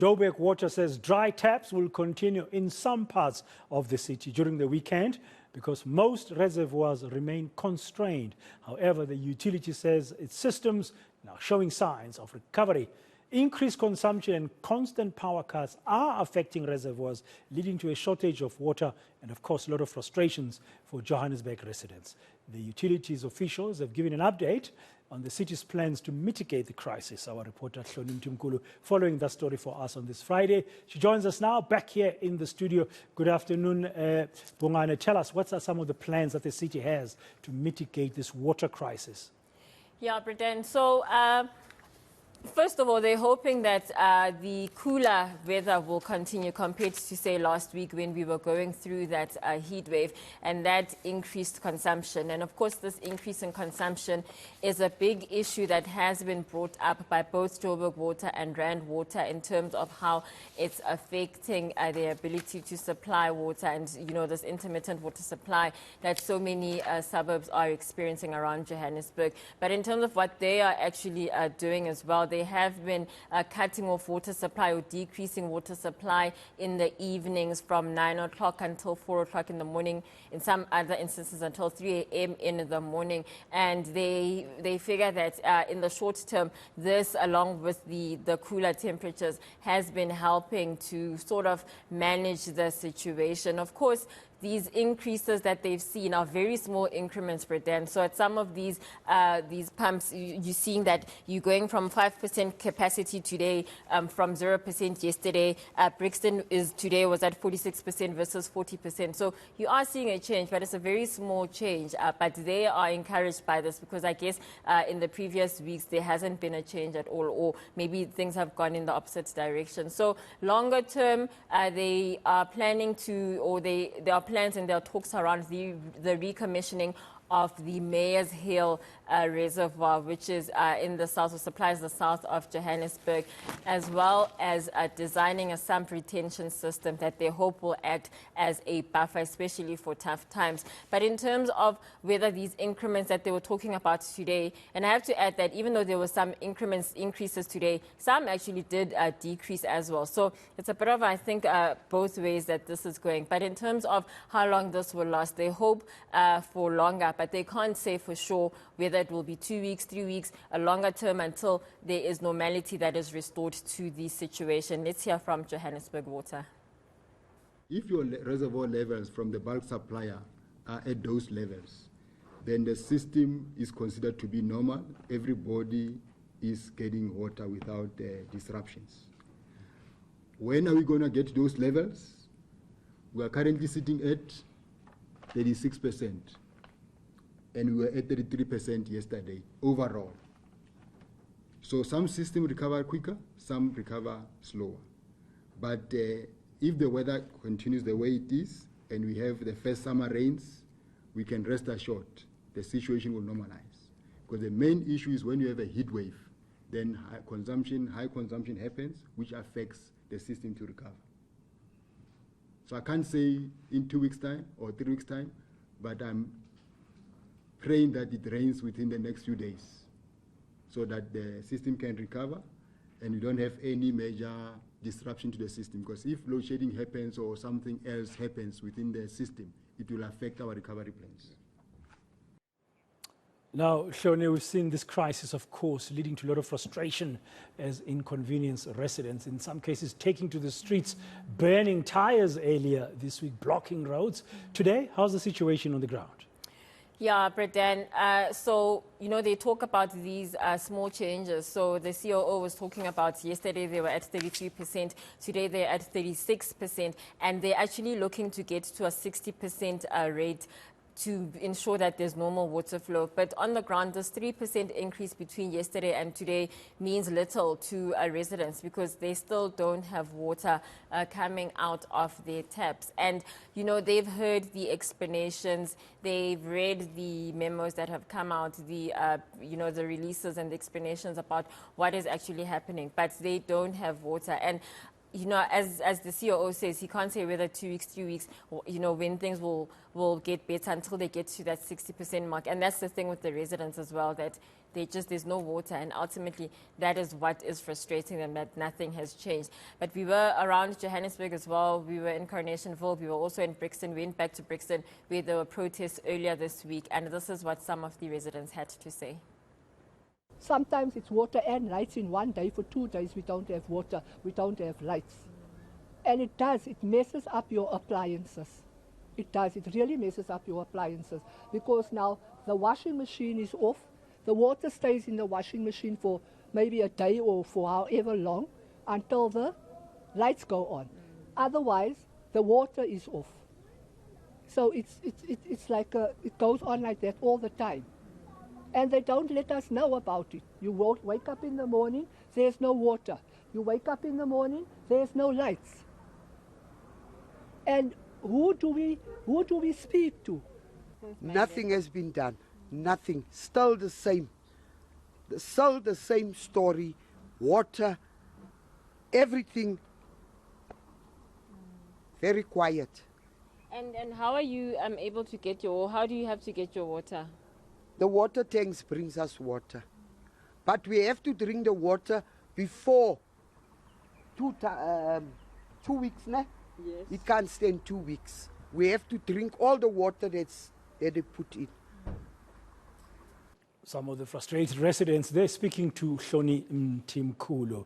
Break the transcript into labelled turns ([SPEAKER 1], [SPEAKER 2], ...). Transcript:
[SPEAKER 1] Joburg Water says dry taps will continue in some parts of the city during the weekend because most reservoirs remain constrained. However, the utility says its systems are now showing signs of recovery. Increased consumption and constant power cuts are affecting reservoirs, leading to a shortage of water and, of course, a lot of frustrations for Johannesburg residents. The utilities officials have given an update on the city's plans to mitigate the crisis. Our reporter Hloni Mthimkulu following that story for us on this Friday. She joins us now back here in the studio. Good afternoon, Bongane. Tell us, what are some of the plans that the city has to mitigate this water crisis?
[SPEAKER 2] Yeah, Britain. So, first of all, they're hoping that the cooler weather will continue compared to, say, last week when we were going through that heat wave and that increased consumption. And of course, this increase in consumption is a big issue that has been brought up by both Joburg Water and Rand Water in terms of how it's affecting their ability to supply water and, you know, this intermittent water supply that so many suburbs are experiencing around Johannesburg. But in terms of what they are actually doing as well, they have been cutting off water supply or decreasing water supply in the evenings from 9 o'clock until 4 o'clock in the morning, in some other instances until 3 a.m. in the morning. And they figure that in the short term, this, along with the cooler temperatures, has been helping to sort of manage the situation. Of course, these increases that they've seen are very small increments per dam. So at some of these pumps, you're seeing that you're going from 5% capacity today, from 0% yesterday. Brixton today was at 46% versus 40%. So you are seeing a change, but it's a very small change. But they are encouraged by this because I guess in the previous weeks there hasn't been a change at all, or maybe things have gone in the opposite direction. So longer term, they are planning to, or there are plans and there are talks around the recommissioning of the Mayor's Hill reservoir, which is in the south, or supplies the south of Johannesburg, as well as designing a sump retention system that they hope will act as a buffer, especially for tough times. But in terms of whether these increments that they were talking about today, and I have to add that even though there were some increases today, some actually did decrease as well. So it's a bit of, I think, both ways that this is going. But in terms of how long this will last, they hope for longer, but they can't say for sure whether it will be 2 weeks, 3 weeks, a longer term until there is normality that is restored to the situation. Let's hear from Johannesburg Water.
[SPEAKER 3] If your reservoir levels from the bulk supplier are at those levels, then the system is considered to be normal. Everybody is getting water without disruptions. When are we going to get those levels? We are currently sitting at 36%. And we were at 33% yesterday overall. So some systems recover quicker, some recover slower. But if the weather continues the way it is, and we have the first summer rains, we can rest assured the situation will normalize. Because the main issue is when you have a heat wave, then high consumption happens, which affects the system to recover. So I can't say in 2 weeks' time or 3 weeks' time, but I'm praying that it rains within the next few days so that the system can recover and we don't have any major disruption to the system. Because if load shedding happens or something else happens within the system, it will affect our recovery plans.
[SPEAKER 1] Now, Hloni, we've seen this crisis, of course, leading to a lot of frustration as inconvenience residents, in some cases taking to the streets, burning tires earlier this week, blocking roads. Today, how's the situation on the ground?
[SPEAKER 2] Yeah, Bredan. So, you know, they talk about these small changes. So the COO was talking about yesterday they were at 33%, today they're at 36%, and they're actually looking to get to a 60% rate to ensure that there's normal water flow. But on the ground, this 3% increase between yesterday and today means little to residents because they still don't have water coming out of their taps. And, you know, they've heard the explanations, they've read the memos that have come out, the, you know, the releases and the explanations about what is actually happening, but they don't have water. And you know, as the COO says, he can't say whether 2 weeks, 3 weeks, or, you know, when things will get better until they get to that 60% mark. And that's the thing with the residents as well, that there's no water. And ultimately, that is what is frustrating them, that nothing has changed. But we were around Johannesburg as well. We were in Coronationville. We were also in Brixton. We went back to Brixton where there were protests earlier this week. And this is what some of the residents had to say.
[SPEAKER 4] Sometimes it's water and lights in one day. For 2 days we don't have water, we don't have lights. And it messes up your appliances. It does, it really messes up your appliances. Because now the washing machine is off, the water stays in the washing machine for maybe a day or for however long until the lights go on. Otherwise, the water is off. So it's like it goes on like that all the time. And they don't let us know about it. You wake up in the morning, there's no water. You wake up in the morning, there's no lights. And who do we speak to?
[SPEAKER 5] Nothing has been done. Nothing. Still the same. Still the same story. Water, everything. Very quiet.
[SPEAKER 2] And how are you able to get how do you have to get your water?
[SPEAKER 5] The water tanks brings us water. But we have to drink the water before 2 weeks, ne?
[SPEAKER 2] Yes.
[SPEAKER 5] It can't stand 2 weeks. We have to drink all the water that they put in.
[SPEAKER 1] Some of the frustrated residents, they're speaking to Hloni Mthimkulu.